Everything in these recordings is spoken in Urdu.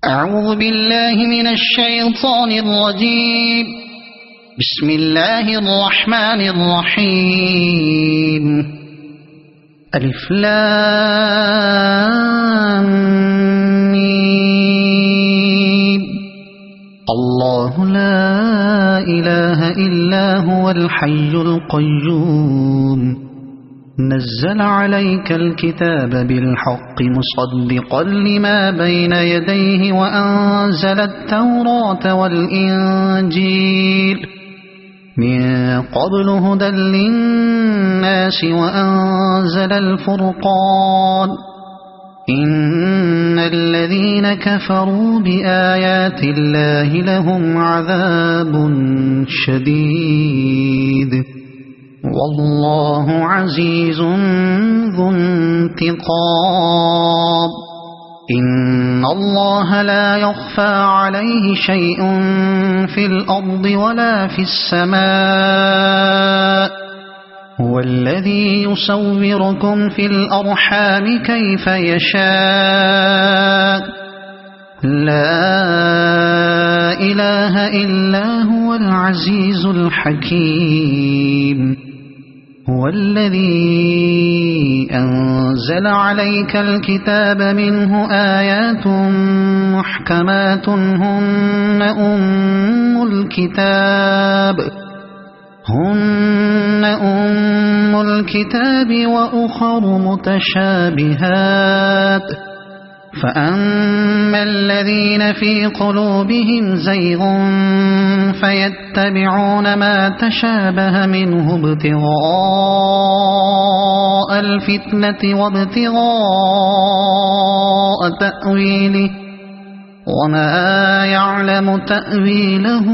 أعوذ بالله من الشيطان الرجيم. بسم الله الرحمن الرحيم. ألف لام ميم. الله لا إله إلا هو الحي القيوم. نزل عليك الكتاب بالحق مصدقا لما بين يديه وأنزل التوراة والإنجيل من قبل هدى للناس وأنزل الفرقان. إن الذين كفروا بآيات الله لهم عذاب شديد والله عزيز ذو انتقام. إن الله لا يخفى عليه شيء في الأرض ولا في السماء. هو الذي يصوركم في الأرحام كيف يشاء. لا إله إلا هو العزيز الحكيم. هو الذي أنزل عليك الكتاب منه آيات محكمات هن أم الكتاب وأخر متشابهات. فأما الذين في قلوبهم زيغ فيتبعون ما تشابه منه ابتغاء الفتنة وابتغاء تأويله وما يعلم تأويله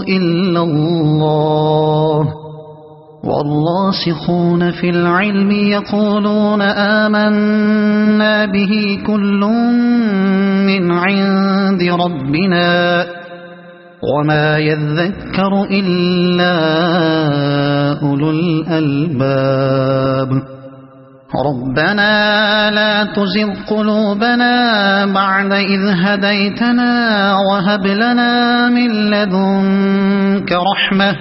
إلا الله. والراسخون في العلم يقولون آمنا به كل من عند ربنا وما يذكر إلا أولو الألباب. ربنا لا تزغ قلوبنا بعد إذ هديتنا وهب لنا من لدنك رحمة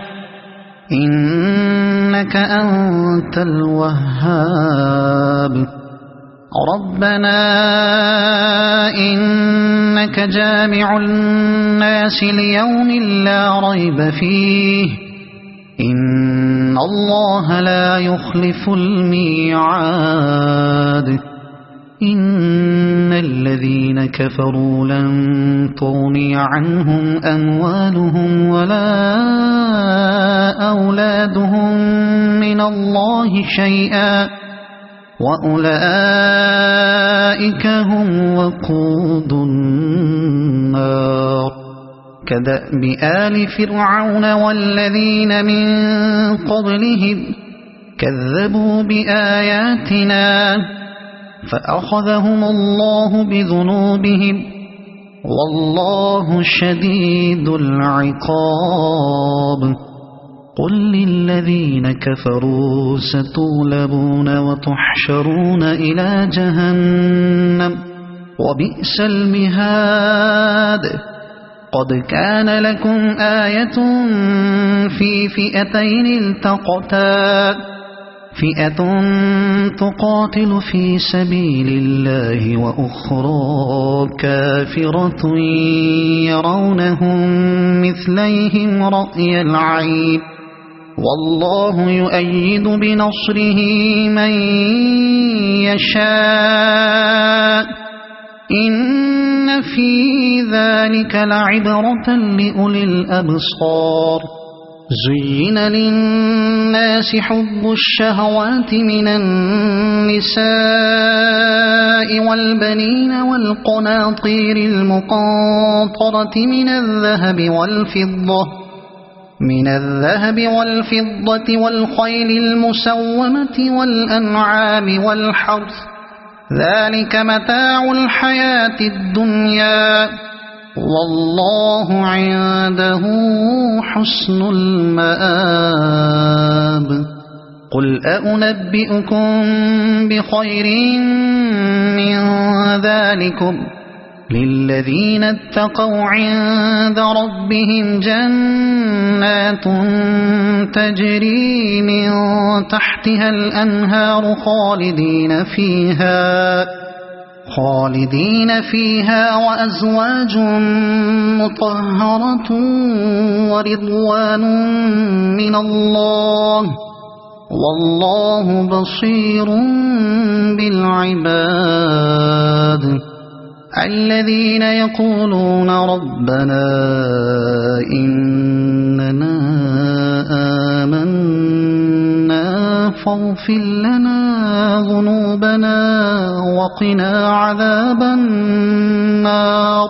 إنك أنت الوهاب. ربنا إنك جامع الناس ليوم لا ريب فيه إن الله لا يخلف الميعاد. إن الذين كفروا لن تغني عنهم أموالهم ولا أولادهم من الله شيئا وأولئك هم وقود النار. كدأب آل فرعون والذين من قبلهم كذبوا بآياتنا فأخذهم الله بذنوبهم والله شديد العقاب. قل للذين كفروا ستغلبون وتحشرون إلى جهنم وبئس المهاد. قد كان لكم آية في فئتين التقتا فئة تقاتل في سبيل الله وأخرى كافرة يرونهم مثليهم رأي العين والله يؤيد بنصره من يشاء. إن في ذلك لعبرة لأولي الأبصار. زين للناس حب الشهوات من النساء والبنين والقناطير المقنطرة من الذهب والفضة والخيل المسومة والأنعام والحرث ذلك متاع الحياة الدنيا والله عنده حسن المآب. قل أنبئكم بخير من ذلكم للذين اتقوا عند ربهم جنات تجري من تحتها الأنهار خالدين فيها وأزواج مطهرة ورضوان من الله والله بصير بالعباد الذين يقولون ربنا إننا آمنا فاغفر لنا ذنوبنا وقنا عذاب النار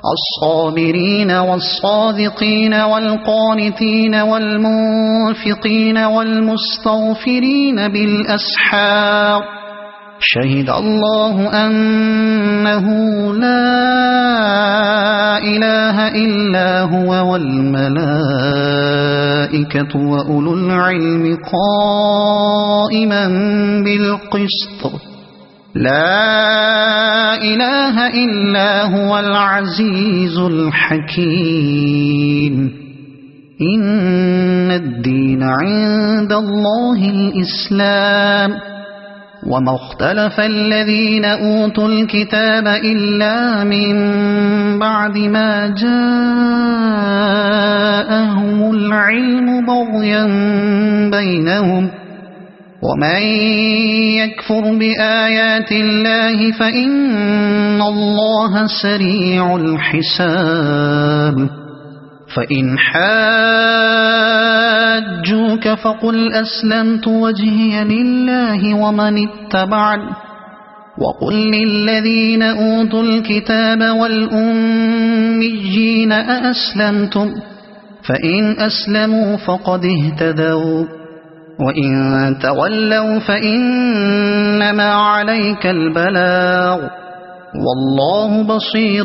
الصابرين والصادقين والقانتين والمنفقين والمستغفرين بالأسحار شهد الله أنه لا إله إلا هو والملائكة وأولو العلم قائما بالقسط لا إله إلا هو العزيز الحكيم إن الدين عند الله الإسلام وما اختلف الذين أوتوا الكتاب إلا من بعد ما جاءهم العلم بغيا بينهم ومن يكفر بآيات الله فإن الله سريع الحساب فإن حاجوك فقل أسلمت وجهي لله ومن اتبعني وقل للذين أوتوا الكتاب والأميين أأسلمتم فإن أسلموا فقد اهتدوا وإن تولوا فإنما عليك البلاغ والله بصير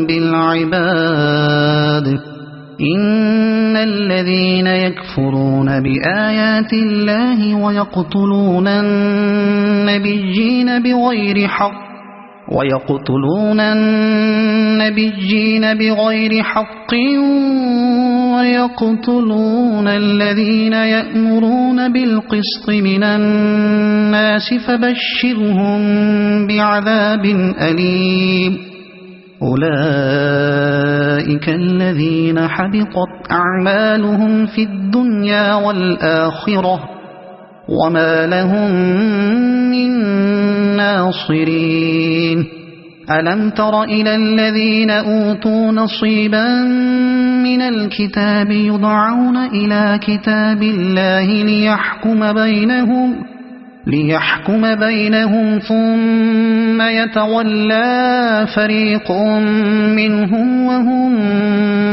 بالعباد إن الذين يكفرون بآيات الله ويقتلون النبيين بغير حق ويقتلون الذين يأمرون بالقسط من الناس فبشرهم بعذاب أليم أولئك الذين حبطت أعمالهم في الدنيا والآخرة وما لهم من ناصرين ألم تر إلى الذين أوتوا نصيبا من الكتاب يدعون إلى كتاب الله ليحكم بينهم ثم يتولى فريق منهم وهم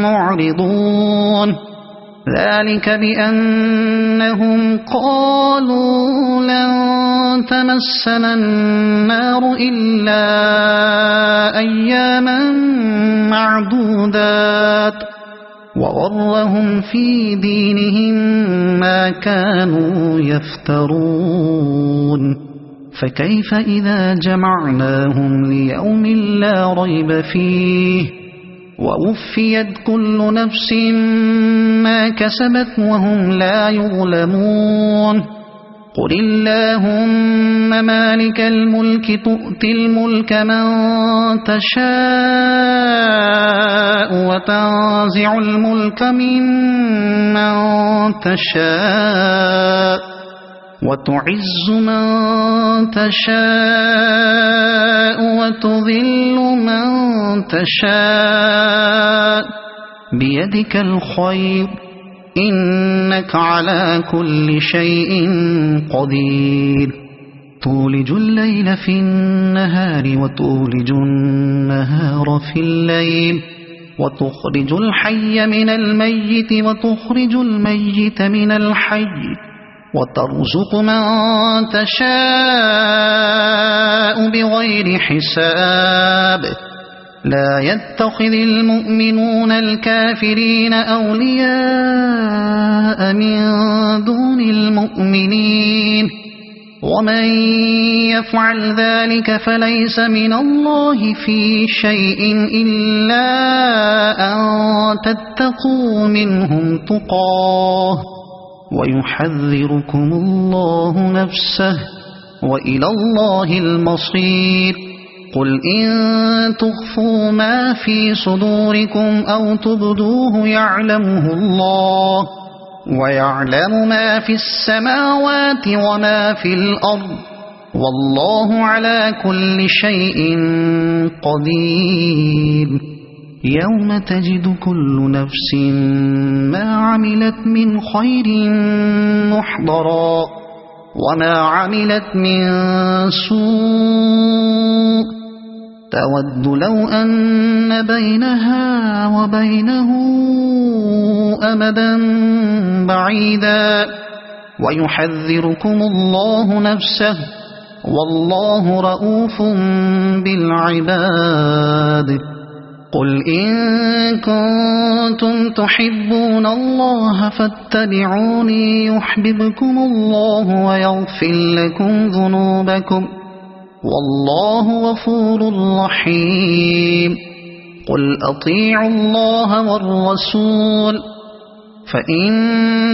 معرضون ذلك بأنهم قالوا لن تمسنا النار إلا أياما معدودات وغرهم في دينهم ما كانوا يفترون فكيف إذا جمعناهم ليوم لا ريب فيه ووفيت كل نفس ما كسبت وهم لا يظلمون قل اللهم مالك الملك تؤتي الملك من تشاء وتنزع الملك ممن تشاء وتعز من تشاء وتذل من تشاء بيدك الخير إنك على كل شيء قدير تولج الليل في النهار وتولج النهار في الليل وتخرج الحي من الميت وتخرج الميت من الحي وترزق من تشاء بغير حساب لا يتخذ المؤمنون الكافرين أولياء من دون المؤمنين ومن يفعل ذلك فليس من الله في شيء إلا أن تتقوا منهم تقاه ويحذركم الله نفسه وإلى الله المصير. قل إن تخفوا ما في صدوركم أو تبدوه يعلمه الله ويعلم ما في السماوات وما في الأرض والله على كل شيء قدير. يوم تجد كل نفس ما عملت من خير محضرا وما عملت من سوء تود لو أن بينها وبينه أمدا بعيدا ويحذركم الله نفسه والله رؤوف بالعباد. قل إن كنتم تحبون الله فاتبعوني يحببكم الله ويغفر لكم ذنوبكم والله غفور رحيم. قل أطيعوا الله والرسول فإن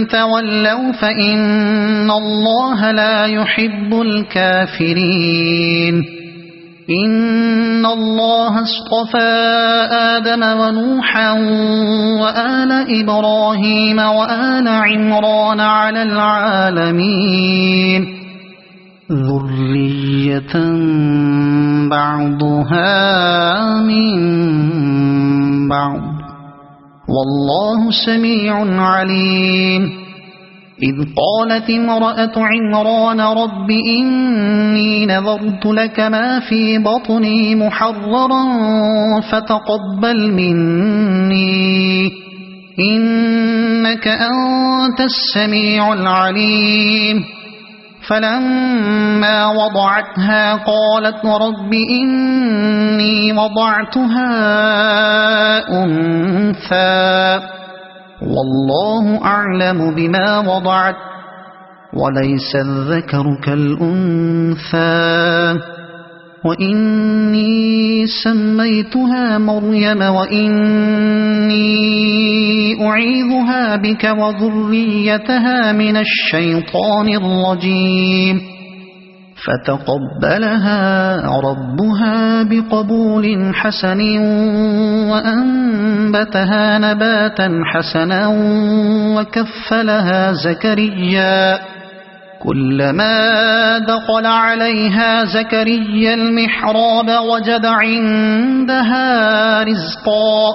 تولوا فإن الله لا يحب الكافرين. إن الله اصطفى آدم ونوحا وآل إبراهيم وآل عمران على العالمين ذرية بعضها من بعض والله سميع عليم. إذ قالت امرأة عمران رب إني نذرت لك ما في بطني محررا فتقبل مني إنك أنت السميع العليم. فلما وضعتها قالت رب إني وضعتها أنثى والله أعلم بما وضعت وليس الذكر كالأنثى وإني سميتها مريم وإني أعيذها بك وذريتها من الشيطان الرجيم. فتقبلها ربها بقبول حسن وأنبتها نباتا حسنا وكفلها زكريا. كلما دخل عليها زكريا المحراب وجد عندها رزقا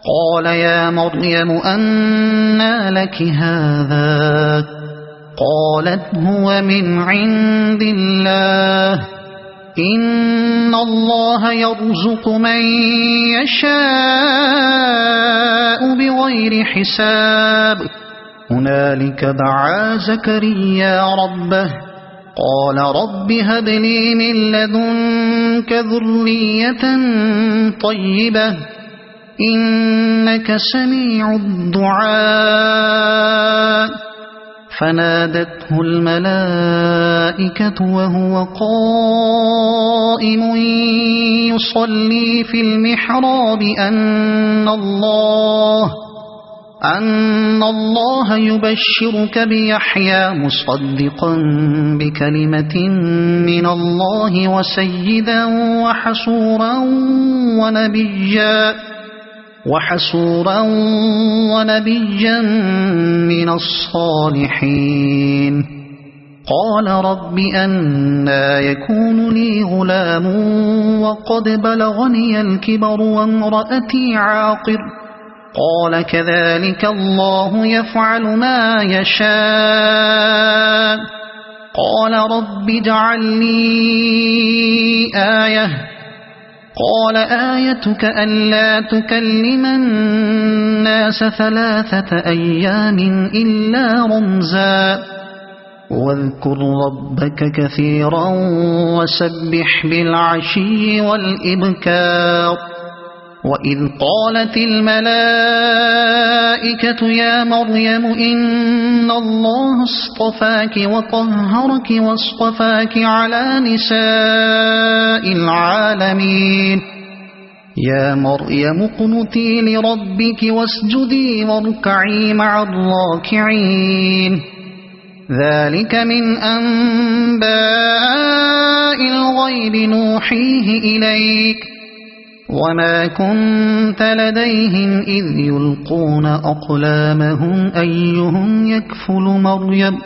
قال يا مريم أنى لك هذا قالت هو من عند الله إن الله يرزق من يشاء بغير حساب. هنالك دعا زكريا ربه قال رب هب لي من لدنك ذرية طيبة إنك سميع الدعاء. فنادته الملائكة وهو قائم يصلي في المحراب أن الله يبشرك بيحيى مصدقا بكلمة من الله وسيدا وحسورا ونبيا من الصالحين. قال رب أنى يكون لي غلام وقد بلغني الكبر وامرأتي عاقر قال كذلك الله يفعل ما يشاء. قال رب اجعل لي آية قال آيتك ألا تكلم الناس 3 أيام إلا رمزا واذكر ربك كثيرا وسبح بالعشي والإبكار وإذ قالت الملائكة يا مريم إن الله اصطفاك وطهرك واصطفاك على نساء العالمين يا مريم اقنتي لربك واسجدي واركعي مع الراكعين ذلك من أنباء الغيب نوحيه إليك وما كنت لديهم إذ يلقون أقلامهم أيهم يكفل مريم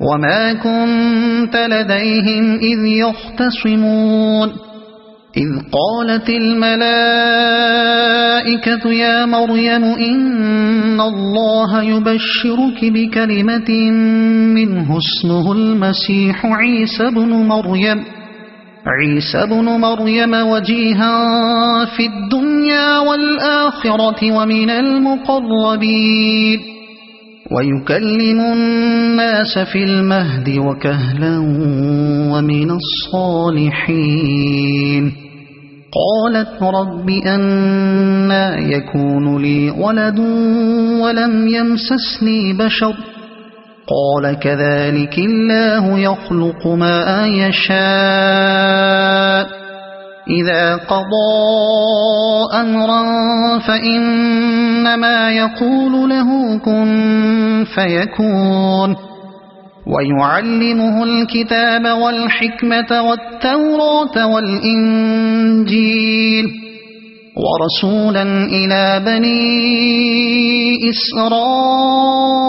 وما كنت لديهم إذ يختصمون إذ قالت الملائكة يا مريم إن الله يبشرك بكلمة منه اسمه المسيح عيسى بن مريم وجيها في الدنيا والآخرة ومن المقربين ويكلم الناس في المهد وكهلا ومن الصالحين قالت رب أنى يكون لي ولد ولم يمسسني بشر قال كذلك الله يخلق ما يشاء إذا قضى أمرا فإنما يقول له كن فيكون ويعلمه الكتاب والحكمة والتوراة والإنجيل ورسولا إلى بني إسرائيل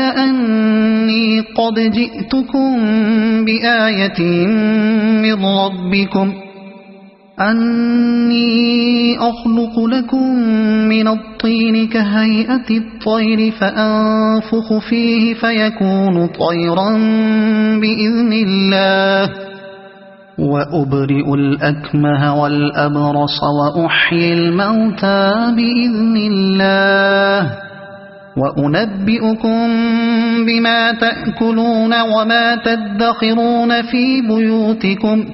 أني قد جئتكم بآية من ربكم أني أخلق لكم من الطين كهيئة الطير فأنفخ فيه فيكون طيرا بإذن الله وأبرئ الأكمه والأبرص وأحيي الموتى بإذن الله وأنبئكم بما تأكلون وما تدخرون في بيوتكم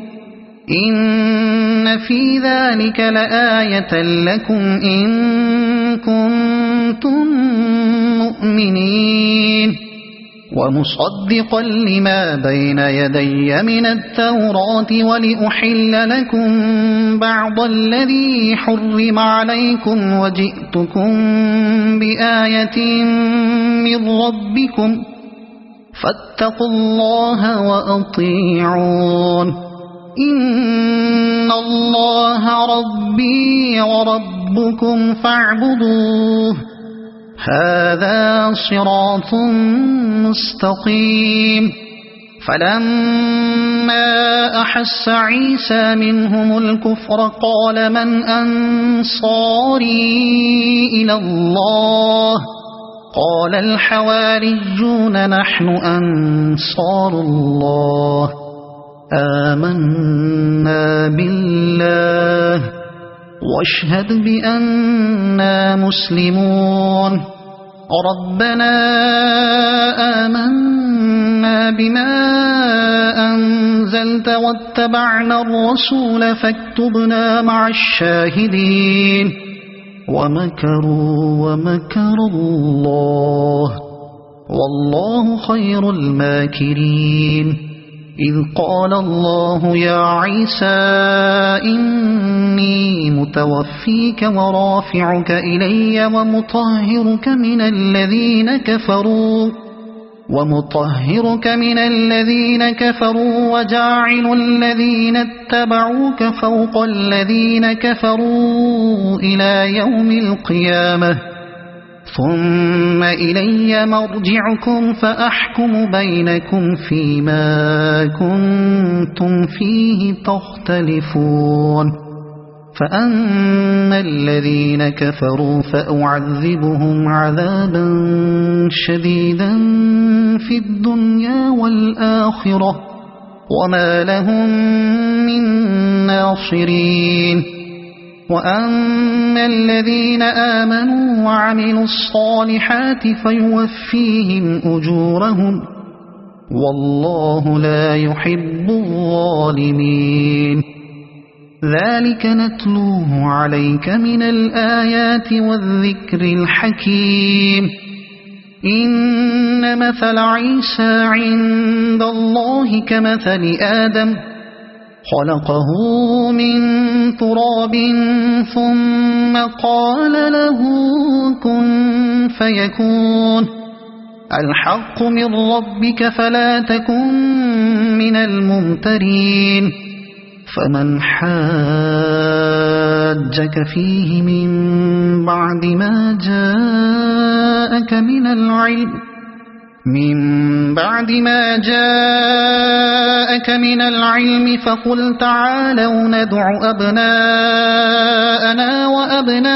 إن في ذلك لآية لكم إن كنتم مؤمنين ومصدقا لما بين يدي من التوراة ولأحل لكم بعض الذي حرم عليكم وجئتكم بآية من ربكم فاتقوا الله وأطيعون إن الله ربي وربكم فاعبدوه هذا صراط مستقيم فلما أحس عيسى منهم الكفر قال من أنصاري إلى الله قال الحواريون نحن أنصار الله آمنا بالله واشهد بأننا مسلمون ربنا آمنا بما أنزلت واتبعنا الرسول فاكتبنا مع الشاهدين ومكروا ومكر الله والله خير الماكرين إذ قال الله يا عيسى إني متوفيك ورافعك إلي ومطهرك من الذين كفروا وجاعل الذين اتبعوك فوق الذين كفروا إلى يوم القيامة ثم إلي مرجعكم فأحكم بينكم فيما كنتم فيه تختلفون فأما الذين كفروا فأعذبهم عذابا شديدا في الدنيا والآخرة وما لهم من ناصرين وأما الذين آمنوا وعملوا الصالحات فيوفيهم أجورهم والله لا يحب الظالمين ذلك نتلوه عليك من الآيات والذكر الحكيم إن مثل عيسى عند الله كمثل آدم خلقه من تراب ثم قال له كن فيكون الحق من ربك فلا تكن من الممترين فمن حاجك فيه من بعد ما جاءك من العلم فقل تعالوا ندع أبناءنا وأبناءكم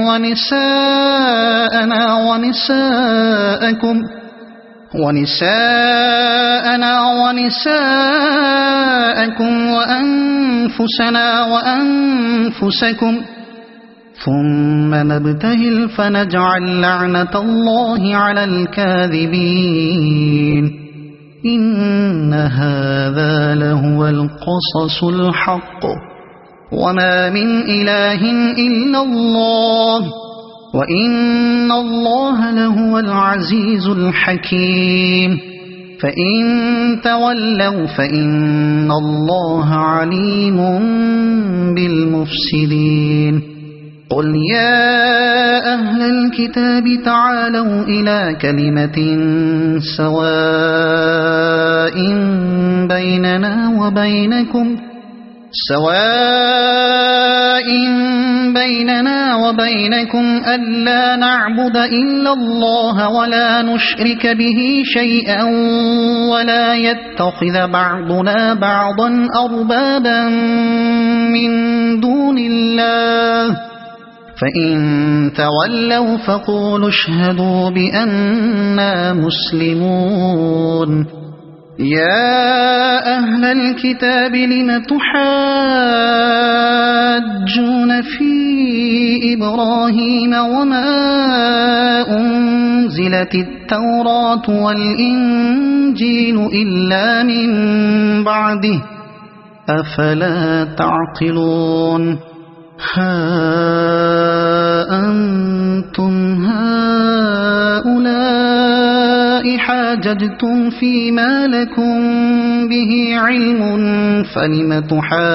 ونساءنا ونساءكم وأنفسنا وأنفسكم ثم نبتهل فنجعل لعنة الله على الكاذبين إن هذا لهو القصص الحق وما من إله إلا الله وإن الله لهو العزيز الحكيم فإن تولوا فإن الله عليم بالمفسدين قل يا أهل الكتاب تعالوا إلى كلمة سواء بيننا وبينكم ألا نعبد إلا الله ولا نشرك به شيئا ولا يتخذ بعضنا بعضا أربابا من دون الله فإن تولوا فقولوا اشهدوا بأننا مسلمون يا أهل الكتاب لم تحاجون في إبراهيم وما أنزلت التوراة والإنجيل إلا من بعده أفلا تعقلون ها أنتم هؤلاء حاججتم فيما لكم به علم فلم تحاجون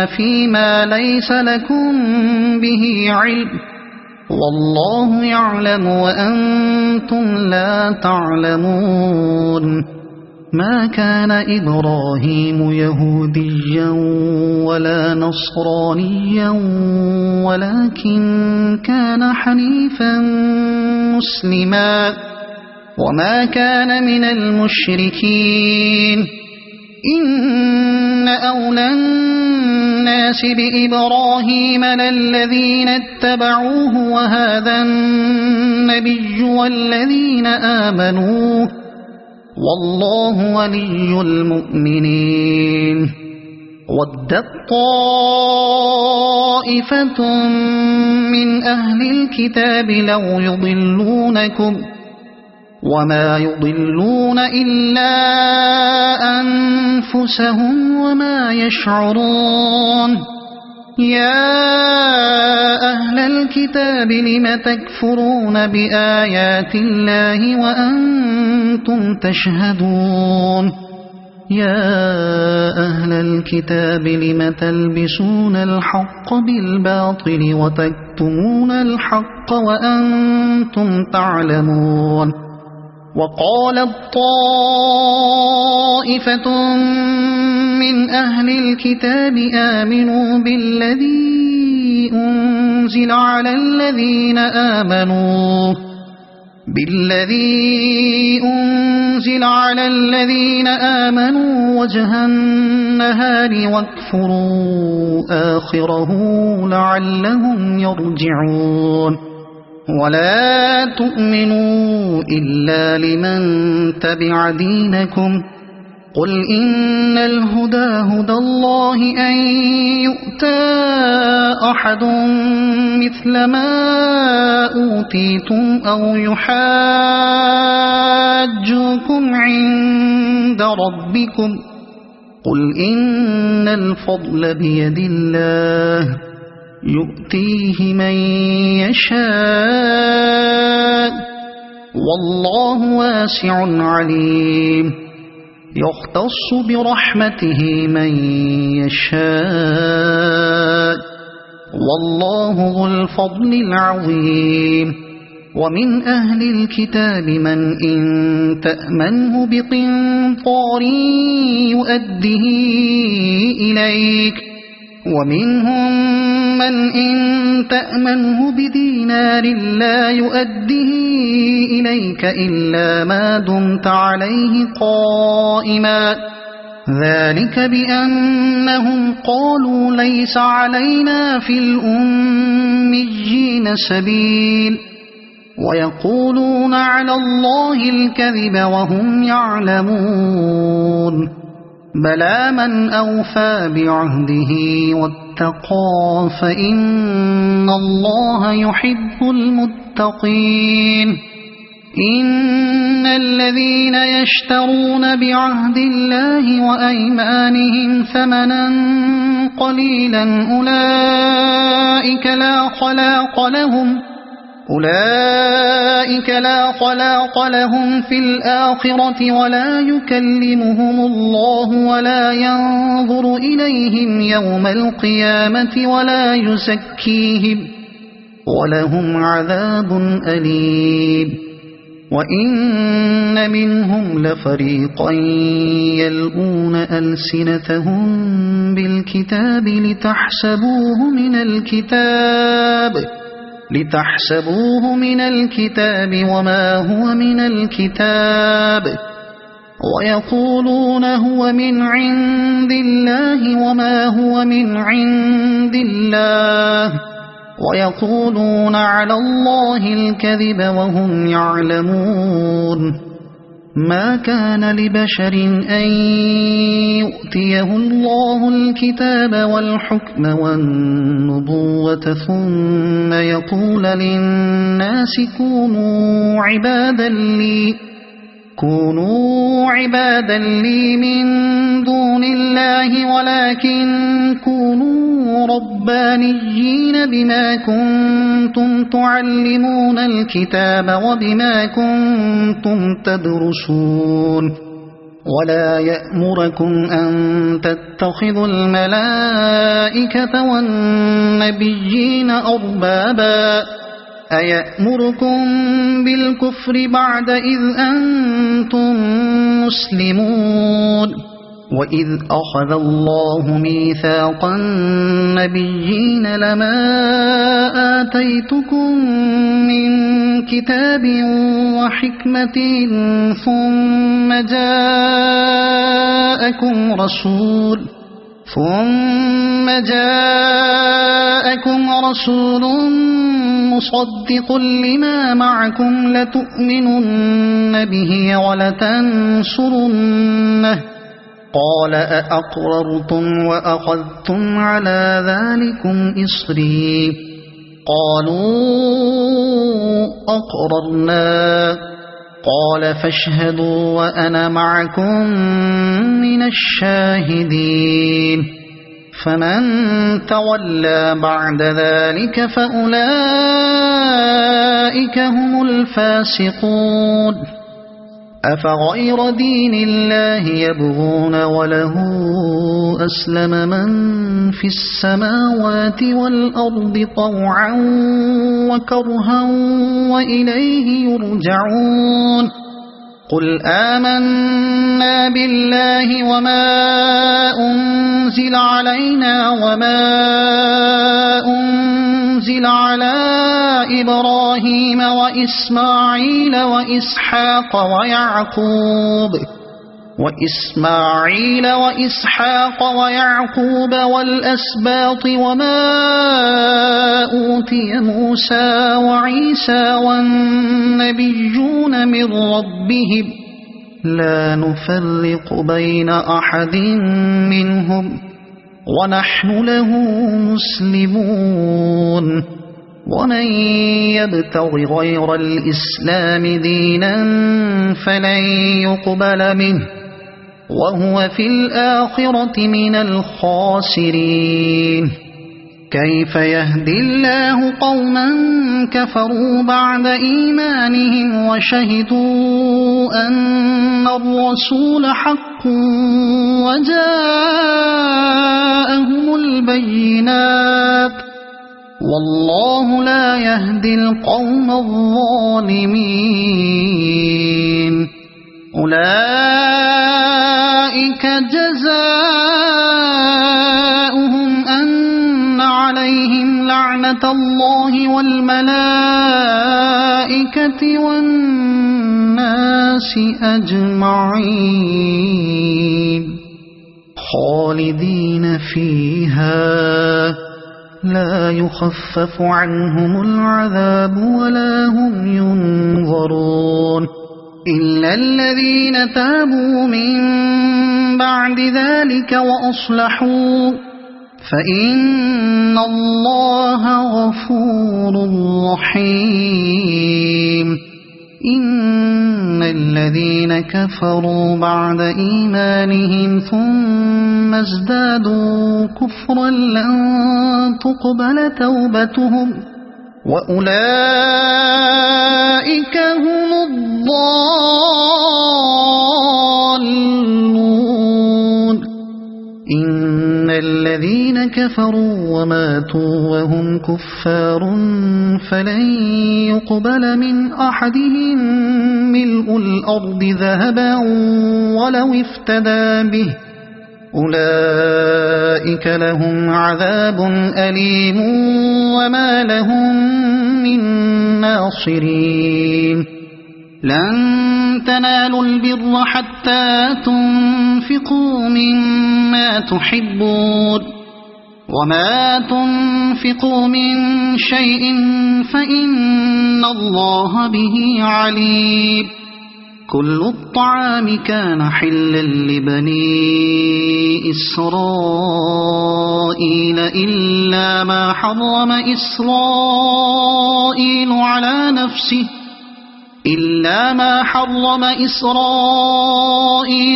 فيما ليس لكم به علم والله يعلم وأنتم لا تعلمون ما كان إبراهيم يهوديا ولا نصرانيا ولكن كان حنيفا مسلما وما كان من المشركين إن أولى الناس بإبراهيم للذين اتبعوه وهذا النبي والذين آمنوا والله ولي المؤمنين ودت طائفة من أهل الكتاب لو يضلونكم وما يضلون إلا أنفسهم وما يشعرون يا أهل الكتاب لم تكفرون بآيات الله وأنتم تشهدون يا أهل الكتاب لم تلبسون الحق بالباطل وتكتمون الحق وأنتم تعلمون وقالت طائفة من أهل الكتاب آمنوا بالذي أنزل على الذين آمنوا وجه النهار واكفروا آخره لعلهم يرجعون ولا تؤمنوا إلا لمن تبع دينكم قل إن الهدى هدى الله أن يؤتى أحد مثل ما أوتيتم أو يحاجوكم أنبئكم عند ربكم قل إن الفضل بيد الله يؤتيه من يشاء والله واسع عليم يختص برحمته من يشاء والله ذو الفضل العظيم ومن أهل الكتاب من إن تأمنه بقنطار يؤده إليك ومنهم من إن تأمنه بدينار لا يؤده إليك إلا ما دمت عليه قائما ذلك بأنهم قالوا ليس علينا في الأميين سبيل ويقولون على الله الكذب وهم يعلمون بلى من أوفى بعهده واتقى فإن الله يحب المتقين إن الذين يشترون بعهد الله وأيمانهم ثمنا قليلا أولئك لا خلاق لهم في الآخرة ولا يكلمهم الله ولا ينظر إليهم يوم القيامة ولا يزكيهم ولهم عذاب أليم وإن منهم لفريقا يلؤون ألسنتهم بالكتاب لتحسبوه من الكتاب وما هو من الكتاب ويقولون هو من عند الله وما هو من عند الله ويقولون على الله الكذب وهم يعلمون ما كان لبشر أن يؤتيه الله الكتاب والحكم والنبوة ثم يقول للناس كونوا عبادا لي من دون الله ولكن كونوا ربانيين بما كنتم تعلمون الكتاب وبما كنتم تدرسون ولا يأمركم أن تتخذوا الملائكة والنبيين أربابا أيأمركم بالكفر بعد إذ أنتم مسلمون وإذ أخذ الله ميثاق النبيين لما آتيتكم من كتاب وحكمة ثم جاءكم رسول مصدق لما معكم لتؤمنن به ولتنصرنه قال أأقررتم وأخذتم على ذلكم إصري قالوا أقررنا قال فاشهدوا وأنا معكم من الشاهدين فمن تولى بعد ذلك فأولئك هم الفاسقون أفغير دين الله يبغون وله أسلم من في السماوات والأرض طوعا وكرها وإليه يرجعون قل آمنا بالله وما أنزل علينا وما أنزل على إبراهيم وإسماعيل وإسحاق ويعقوب والأسباط وما أوتي موسى وعيسى والنبيون من ربهم لا نفرق بين أحد منهم ونحن له مسلمون ومن يبتغ غير الإسلام دينا فلن يقبل منه وهو في الآخرة من الخاسرين. كيف يهدي الله قوما كفروا بعد إيمانهم وشهدوا أن الرسول حق وجاءهم البينات والله لا يهدي القوم الظالمين. أولئك جزاؤهم أن عليهم لعنة الله والملائكة والناس أجمعين خالدين فيها لا يخفف عنهم العذاب ولا هم ينظرون إلا الذين تابوا من بعد ذلك وأصلحوا فإن الله غفور رحيم. إن الذين كفروا بعد إيمانهم ثم ازدادوا كفرا لن تقبل توبتهم وأولئك هم الضالون. إن الذين كفروا وماتوا وهم كفار فلن يقبل من أحدهم ملء الأرض ذهبا ولو افتدى به أولئك لهم عذاب أليم وما لهم من ناصرين. لن تنالوا البر حتى تنفقوا مما تحبون وما تنفقوا من شيء فإن الله به عليم. كل الطعام كان حلا لبني إسرائيل إلا ما حرم إسرائيل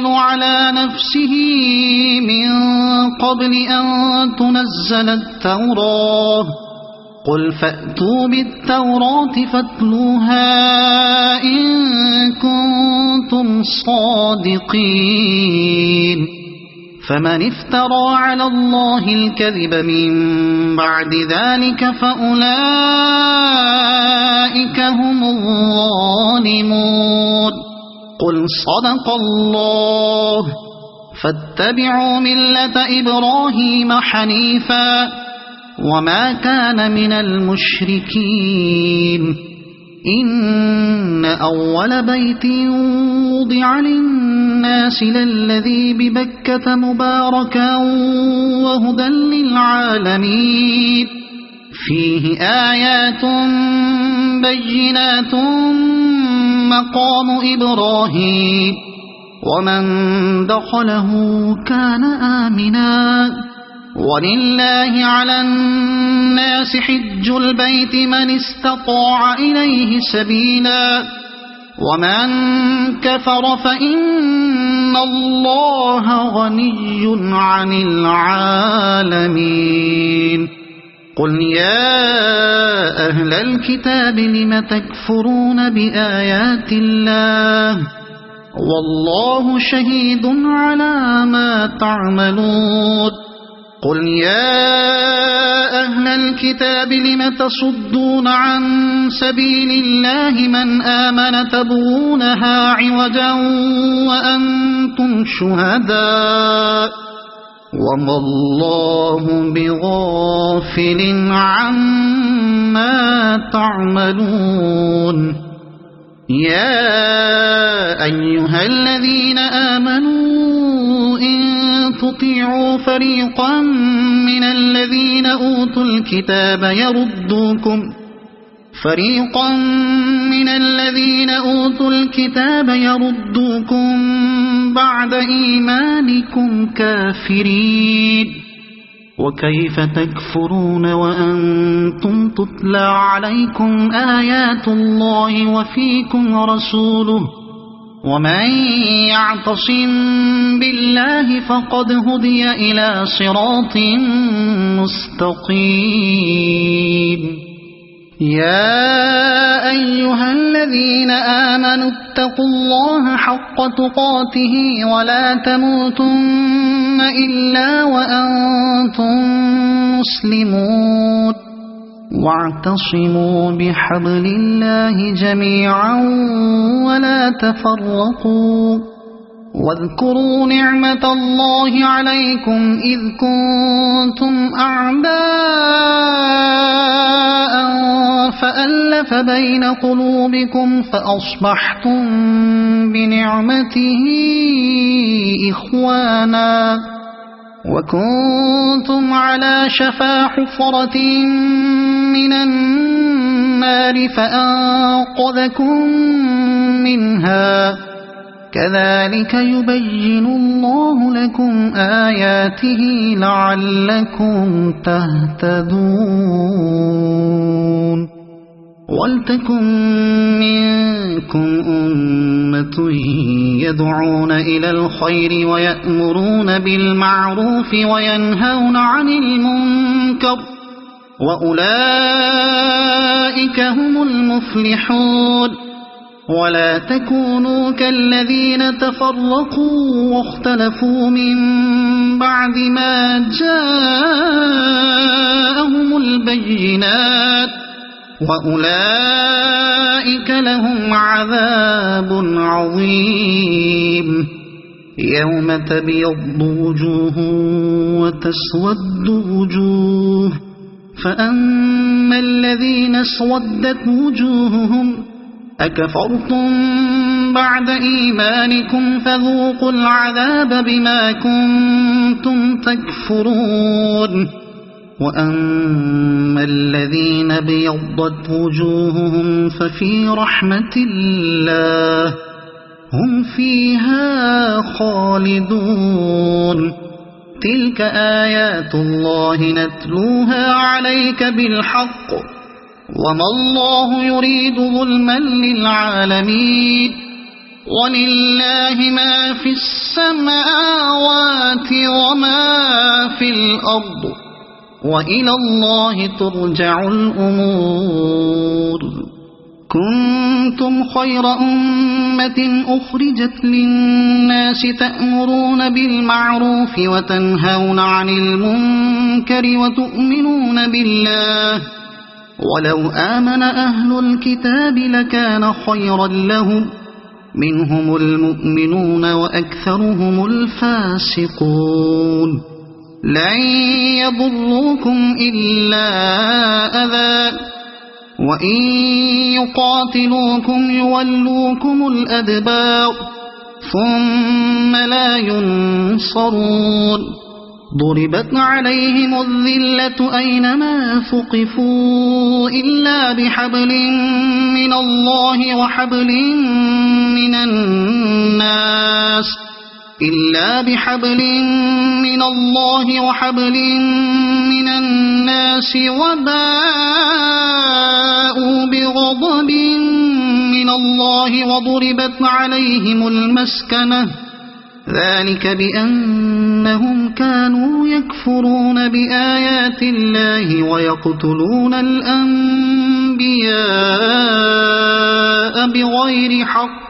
على نفسه من قبل أن تنزل التوراة. قل فأتوا بالتوراة فاتلوها إن كنتم صادقين. فمن افترى على الله الكذب من بعد ذلك فأولئك هم الظالمون. قل صدق الله فاتبعوا ملة إبراهيم حنيفا وما كان من المشركين. إن أول بيت وضع للناس للذي ببكة مباركا وهدى للعالمين فيه آيات بينات مقام إبراهيم ومن دخله كان آمنا. ولله على الناس حج البيت من استطاع إليه سبيلا ومن كفر فإن الله غني عن العالمين. قل يا أهل الكتاب لم تكفرون بآيات الله والله شهيد على ما تعملون. قل يا أهل الكتاب لم تصدون عن سبيل الله من آمن تبغونها عوجا وأنتم شهداء وما الله بغافل عما تعملون. يا أيها الذين آمنوا إن تطيعوا فريقا من الذين أوتوا الكتاب يردوكم بعد إيمانكم كافرين وكيف تكفرون وأنتم تتلى عليكم آيات الله وفيكم رسوله ومن يعتصم بالله فقد هدي إلى صراط مستقيم يا أيها الذين آمنوا اتقوا الله حق تقاته ولا تموتن إلا وأنتم مسلمون واعتصموا بحبل الله جميعا ولا تفرقوا واذكروا نعمة الله عليكم إذ كنتم أعداء فألف بين قلوبكم فأصبحتم بنعمته إخوانا وكنتم على شفا حفرة من النار فأنقذكم منها كذلك يبين الله لكم آياته لعلكم تهتدون ولتكن منكم أمة يدعون إلى الخير ويأمرون بالمعروف وينهون عن المنكر وأولئك هم المفلحون ولا تكونوا كالذين تفرقوا واختلفوا من بعد ما جاءهم البينات وأولئك لهم عذاب عظيم يوم تبيض وجوه وتسود وجوه فأما الذين اسودت وجوههم أكفرتم بعد إيمانكم فذوقوا العذاب بما كنتم تكفرون وأما الذين ابيضت وجوههم ففي رحمة الله هم فيها خالدون تلك آيات الله نتلوها عليك بالحق وما الله يريد ظلما للعالمين ولله ما في السماوات وما في الأرض وإلى الله ترجع الأمور كنتم خير أمة أخرجت للناس تأمرون بالمعروف وتنهون عن المنكر وتؤمنون بالله ولو آمن أهل الكتاب لكان خيرا لهم منهم المؤمنون وأكثرهم الفاسقون لن يضروكم إلا أذى وإن يقاتلوكم يولوكم الأدبار ثم لا ينصرون ضربت عليهم الذلة أينما ثقفوا إلا بحبل من الله وحبل من الناس وباءوا بغضب من الله وضربت عليهم المسكنة ذلك بأنهم كانوا يكفرون بآيات الله ويقتلون الأنبياء بغير حق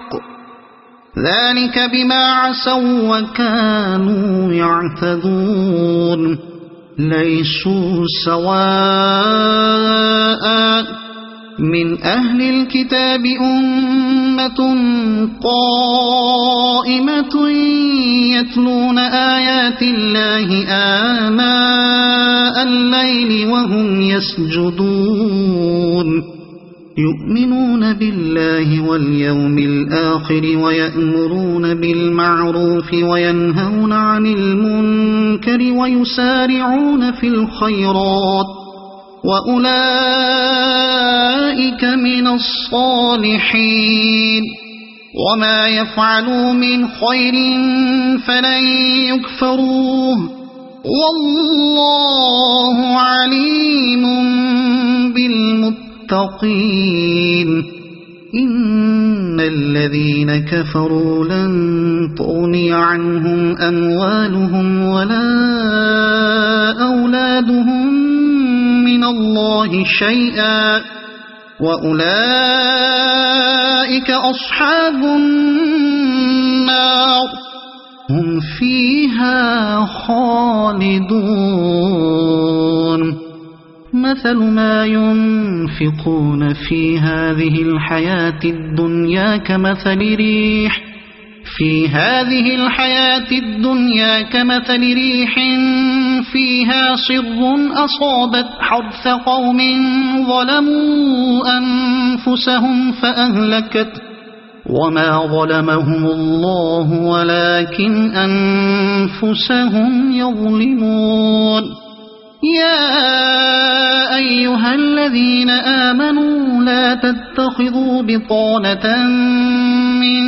ذلك بما عصوا وكانوا يعتدون ليسوا سواء من أهل الكتاب أمة قائمة يتلون آيات الله آناء الليل وهم يسجدون يؤمنون بالله واليوم الآخر ويأمرون بالمعروف وينهون عن المنكر ويسارعون في الخيرات وأولئك من الصالحين وما يفعلوا من خير فلن يكفروه والله عليم بالمتقين إن الذين كفروا لن تغني عنهم أموالهم ولا أولادهم من الله شيئا وأولئك أصحاب النار هم فيها خالدون مثل ما ينفقون في هذه الحياة الدنيا كمثل ريح فيها صر أصابت حرث قوم ظلموا أنفسهم فأهلكت وما ظلمهم الله ولكن أنفسهم يظلمون يا أيها الذين آمنوا لا تتخذوا بطانة من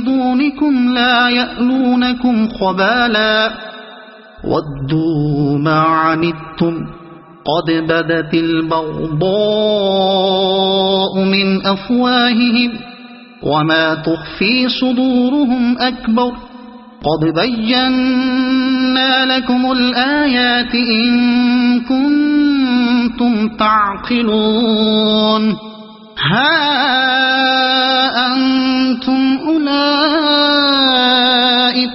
دونكم لا يألونكم خبالا ودوا ما عنتم قد بدت البغضاء من أفواههم وما تخفي صدورهم أكبر قد بينا لكم الآيات إن كنتم تعقلون ها أنتم أولئك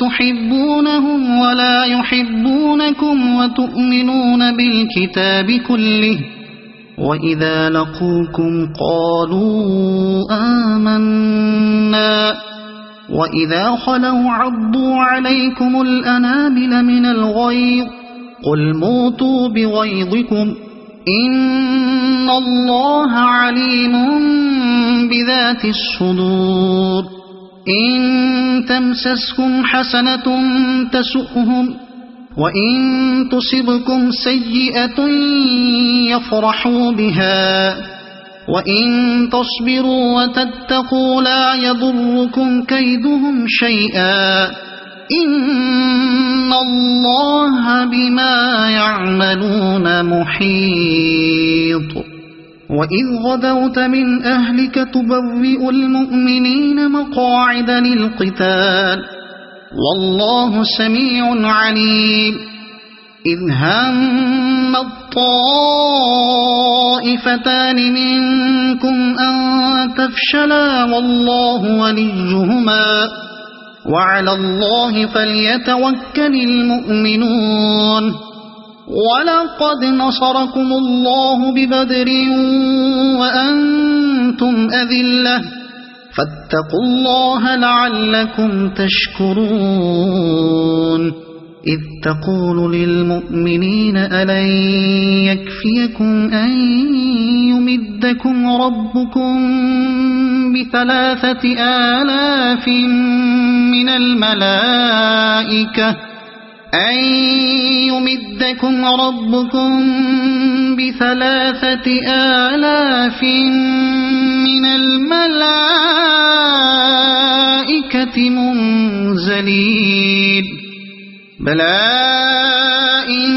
تحبونهم ولا يحبونكم وتؤمنون بالكتاب كله وإذا لقوكم قالوا آمنا وإذا خلوا عضوا عليكم الأنامل من الغيظ قل موتوا بغيظكم إن الله عليم بذات الصدور إن تمسسكم حسنة تسؤهم وإن تصبكم سيئة يفرحوا بها وإن تصبروا وتتقوا لا يضركم كيدهم شيئا إن الله بما يعملون محيط وإذ غدوت من أهلك تبوئ المؤمنين مقاعد للقتال والله سميع عليم إذ هم الطائفتان منكم أن تفشلا والله وليهما وعلى الله فليتوكل المؤمنون ولقد نصركم الله ببدر وأنتم أذلة فاتقوا الله لعلكم تشكرون إذ تقول للمؤمنين ألن يكفيكم أن يمدكم ربكم ب3,000 من الملائكة من الملائكة منزلين بلى إن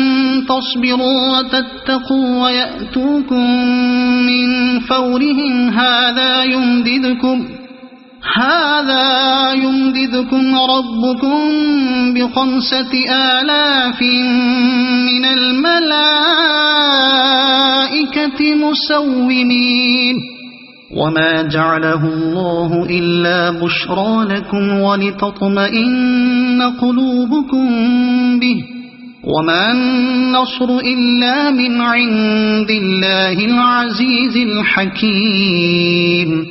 تصبروا وتتقوا ويأتوكم من فورهم هذا يمددكم ربكم ب5,000 من الملائكة مسومين وما جعله الله إلا بشرى لكم ولتطمئن قلوبكم به وما النصر إلا من عند الله العزيز الحكيم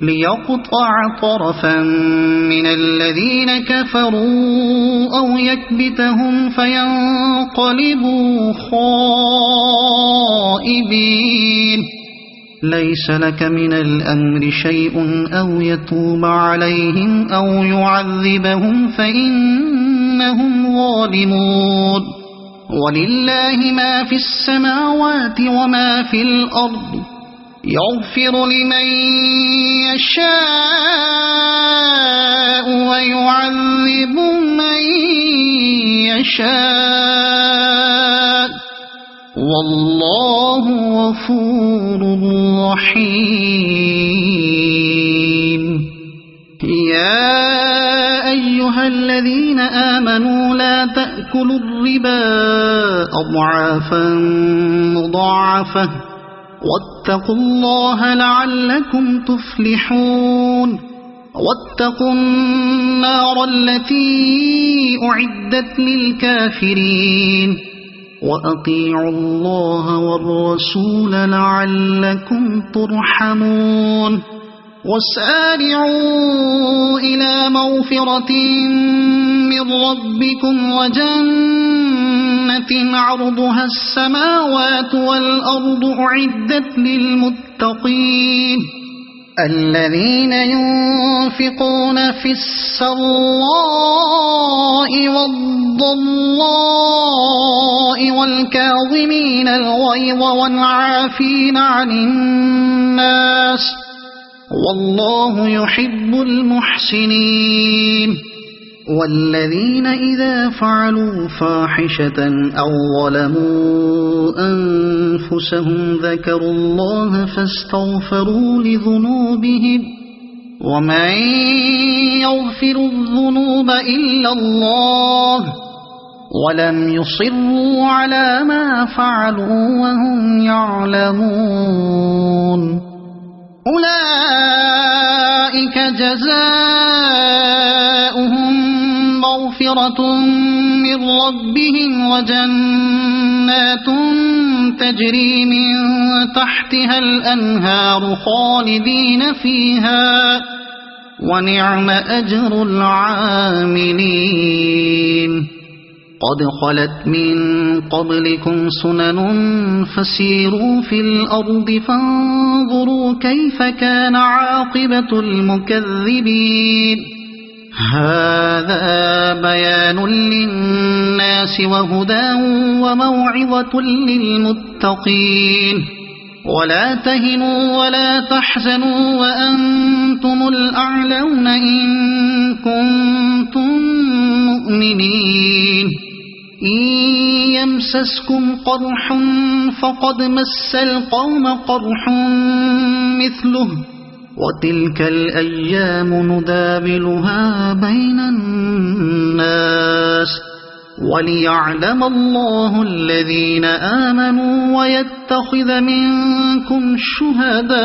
ليقطع طرفا من الذين كفروا أو يكبتهم فينقلبوا خائبين ليس لك من الأمر شيء أو يتوب عليهم أو يعذبهم فإنهم ظالمون ولله ما في السماوات وما في الأرض يغفر لمن يشاء ويعذب من يشاء والله غفور رحيم. يا أيها الذين آمنوا لا تأكلوا الربا أضعافا مضاعفة واتقوا الله لعلكم تفلحون. واتقوا النار التي أعدت للكافرين وأطيعوا الله والرسول لعلكم ترحمون. وسارعوا إلى مغفرة من ربكم وجنة عرضها السماوات والأرض أعدت للمتقين الذين ينفقون في السراء والضراء والكاظمين الغيظ والعافين عن الناس والله يحب المحسنين. والذين إذا فعلوا فاحشة أو ظلموا أنفسهم ذكروا الله فاستغفروا لذنوبهم ومن يغفر الذنوب إلا الله ولم يصروا على ما فعلوا وهم يعلمون. أولئك جزاؤهم مغفرة من ربهم وجنات تجري من تحتها الأنهار خالدين فيها ونعم أجر العاملين. قد خلت من قبلكم سنن فسيروا في الأرض فانظروا كيف كان عاقبة المكذبين. هذا بيان للناس وهدى وموعظة للمتقين. ولا تهنوا ولا تحزنوا وأنتم الأعلون إن كنتم مؤمنين. إن يمسسكم قرح فقد مس القوم قرح مثله وتلك الأيام نداولها بين الناس وليعلم الله الذين آمنوا ويتخذ منكم شهداء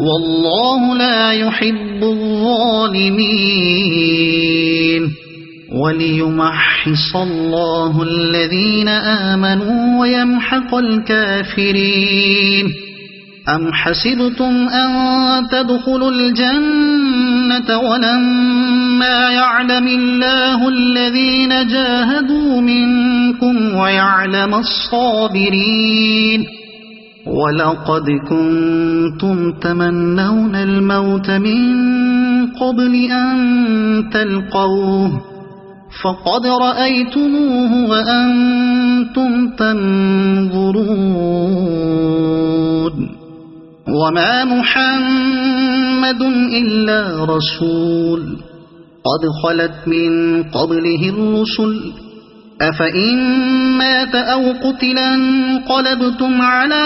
والله لا يحب الظالمين. وليمحص الله الذين آمنوا ويمحق الكافرين. أم حسبتم أن تدخلوا الجنة ولما يعلم الله الذين جاهدوا منكم ويعلم الصابرين. ولقد كنتم تمنون الموت من قبل أن تلقوه فقد رأيتموه وأنتم تنظرون. وما محمد إلا رسول قد خلت من قبله الرسل أفإن مات أو قتلا انقلبتم على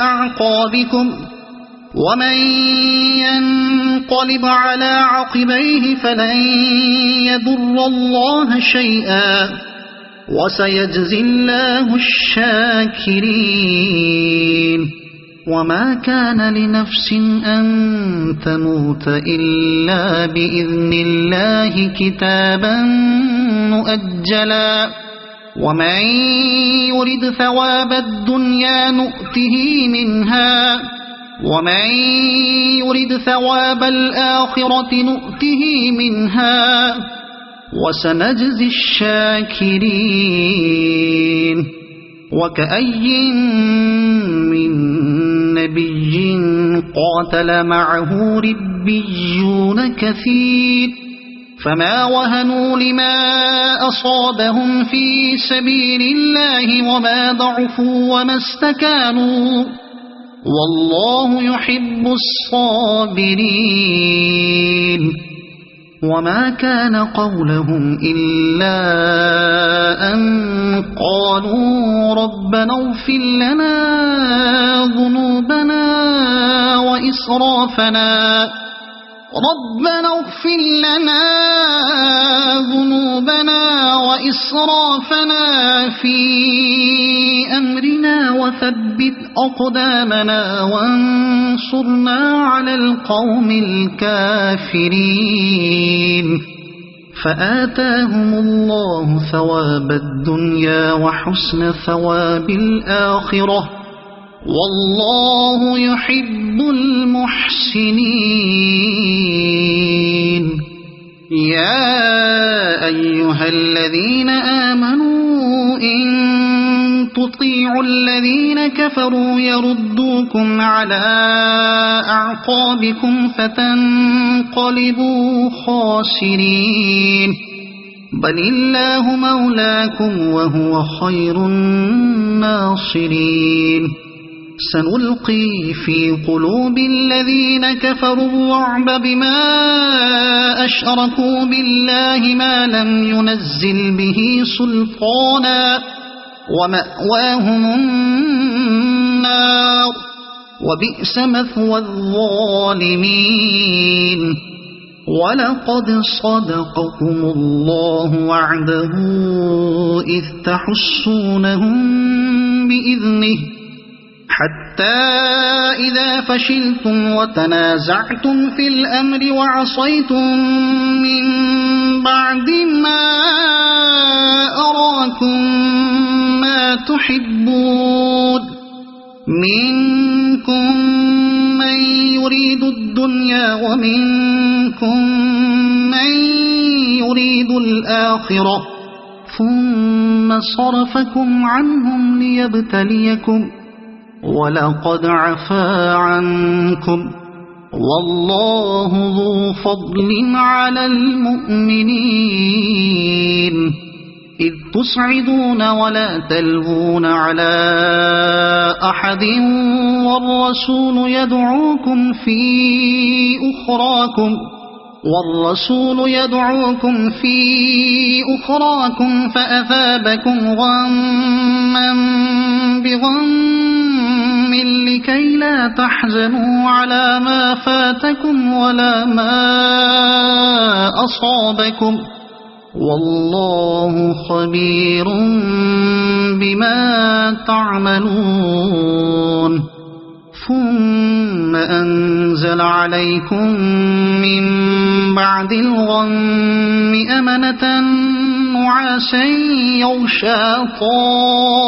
أعقابكم ومن ينقلب على عقبيه فلن يضر الله شيئا وسيجزي الله الشاكرين. وما كان لنفس أن تموت إلا بإذن الله كتابا مؤجلا ومن يرد ثواب الدنيا نؤته منها ومن يرد ثواب الآخرة نؤته منها وسنجزي الشاكرين. وكأي من نبي قاتل معه ربيون كثير فما وهنوا لما أصابهم في سبيل الله وما ضعفوا وما استكانوا والله يحب الصابرين. وما كان قولهم إلا أن قالوا ربنا اغفر لنا ذنوبنا وإسرافنا في أمرنا وثبت أقدامنا وانصرنا على القوم الكافرين. فآتاهم الله ثواب الدنيا وحسن ثواب الآخرة، والله يحب المحسنين. يا أيها الذين آمنوا إن تطيعوا الذين كفروا يردوكم على أعقابكم فتنقلبوا خاسرين. بل الله مولاكم وهو خير الناصرين. سنلقي في قلوب الذين كفروا الرعب بما أشركوا بالله ما لم ينزل به سلطانا ومأواهم النار وبئس مثوى الظالمين. ولقد صدقكم الله وعده إذ تحسونهم بإذنه حتى إذا فشلتم وتنازعتم في الأمر وعصيتم من بعد ما أراكم ما تحبون منكم من يريد الدنيا ومنكم من يريد الآخرة ثم صرفكم عنهم ليبتليكم ولقد عفا عنكم والله ذو فضل على المؤمنين. إذ تسعدون ولا تلوون على أحد والرسول يدعوكم في أخراكم فأثابكم غما بغم لكي لا تحزنوا على ما فاتكم ولا ما أصابكم والله خبير بما تعملون. ثم أنزل عليكم من بعد الغم أمنة نعاسا يغشى طائفة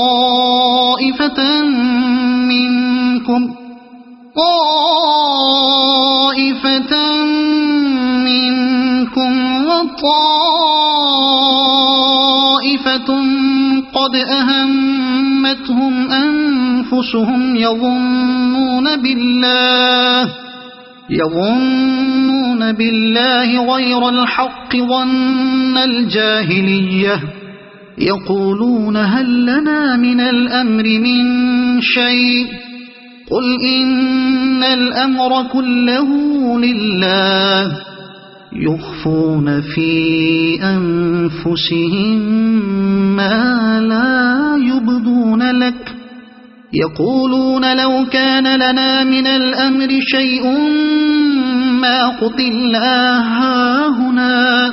منكم وطائفة قد أهمتهم أنفسهم يظنون بالله غير الحق ظن الجاهلية يقولون هل لنا من الأمر من شيء قل إن الأمر كله لله يخفون في أنفسهم ما لا يبدون لك يقولون لو كان لنا من الأمر شيء ما قتلنا هاهنا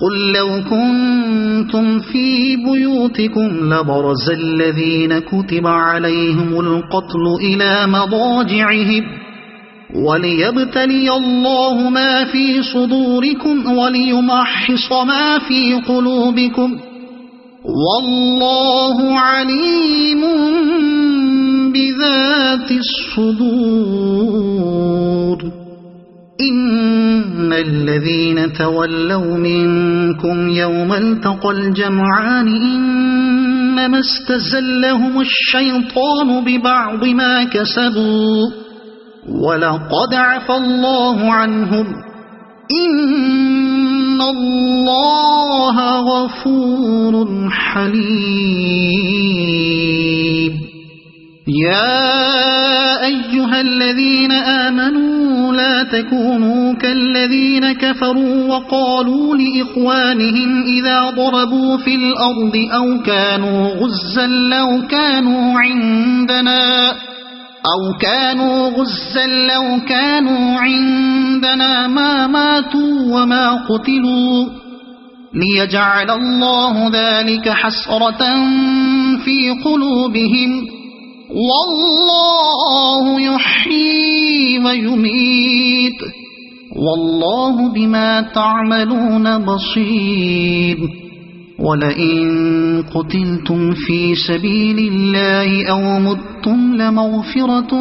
قل لو كنتم في بيوتكم لبرز الذين كتب عليهم القتل إلى مضاجعهم وليبتلي الله ما في صدوركم وليمحص ما في قلوبكم والله عليم بذات الصدور. إن الذين تولوا منكم يوم التقى الجمعان إنما استزلهم الشيطان ببعض ما كسبوا ولقد عفى الله عنهم إن الله غفور حليم. يا أيها الذين آمنوا لا تكونوا كالذين كفروا وقالوا لإخوانهم إذا ضربوا في الأرض أو كانوا غزا لو كانوا عندنا ما ماتوا وما قتلوا ليجعل الله ذلك حسرة في قلوبهم والله يحيي ويميت والله بما تعملون بصير ولئن قتلتم في سبيل الله أو متم لمغفرة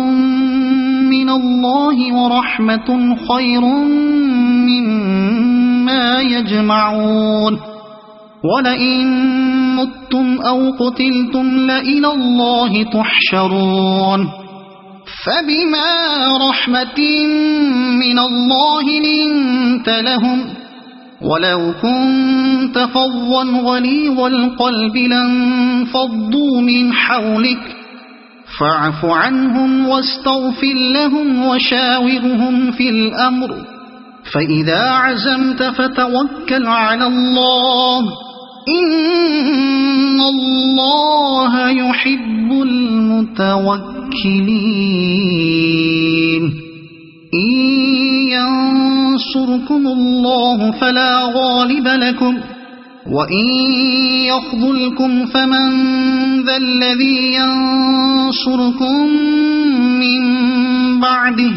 من الله ورحمة خير مما يجمعون ولئن متم أو قتلتم لإلى الله تحشرون فبما رحمة من الله لنت لهم ولو كنت فظا غليظ القلب لانفضوا من حولك فاعف عنهم واستغفر لهم وشاورهم في الأمر فإذا عزمت فتوكل على الله إن الله يحب المتوكلين إن ينصركم الله فلا غالب لكم وإن يخذلكم فمن ذا الذي ينصركم من بعده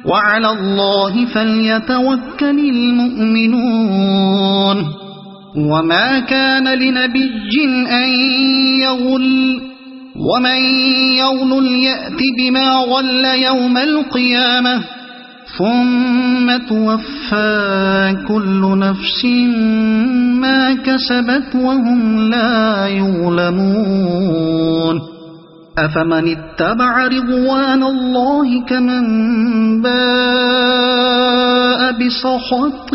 وعلى الله فليتوكل المؤمنون وما كان لنبي أن يغل ومن يغل يأت بما غل يوم القيامة ثم توفى كل نفس ما كسبت وهم لا يظلمون أفمن اتبع رضوان الله كمن باء بسخط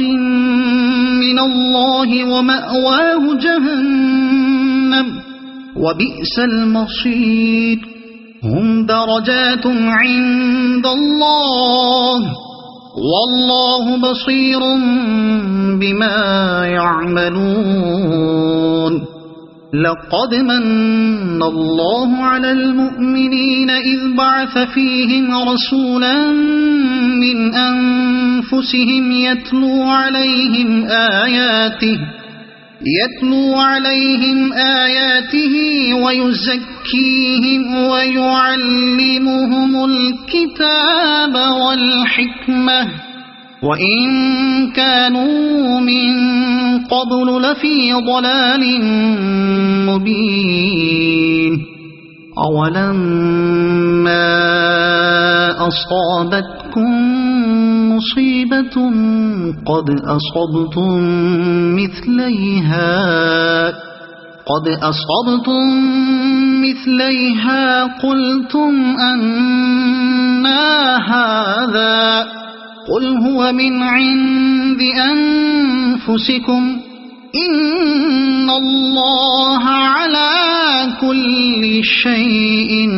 من الله ومأواه جهنم وبئس المصير هم درجات عند الله والله بصير بما يعملون لقد من الله على المؤمنين إذ بعث فيهم رسولا من أنفسهم يتلو عليهم آياته ويزكيهم ويعلمهم الكتاب والحكمة وإن كانوا من قبل لفي ضلال مبين أولما أصابتكم مصيبة قد أصبتم مثليها قلتم أنى هذا قل هو من عند أنفسكم إن الله على كل شيء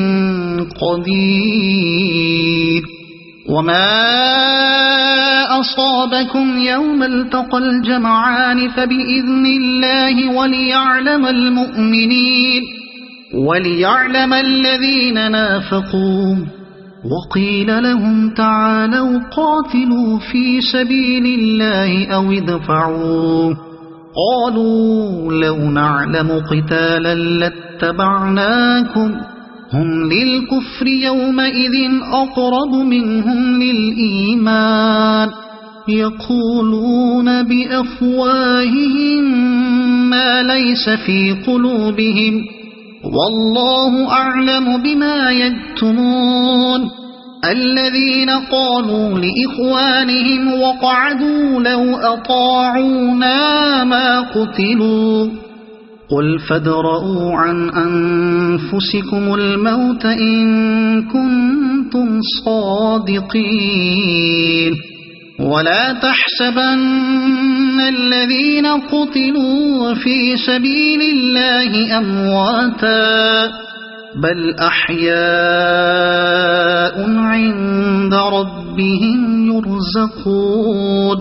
قدير وما أصابكم يوم التقى الجمعان فبإذن الله وليعلم الذين نافقوا وقيل لهم تعالوا قاتلوا في سبيل الله أو ادفعوا قالوا لو نعلم قتالا لاتبعناكم هم للكفر يومئذ أقرب منهم للإيمان يقولون بأفواههم ما ليس في قلوبهم والله أعلم بما يكتمون الذين قالوا لإخوانهم وقعدوا لو أطاعونا ما قتلوا قل فادرءوا عن أنفسكم الموت إن كنتم صادقين ولا تحسبن الذين قتلوا في سبيل الله أمواتا بل أحياء عند ربهم يرزقون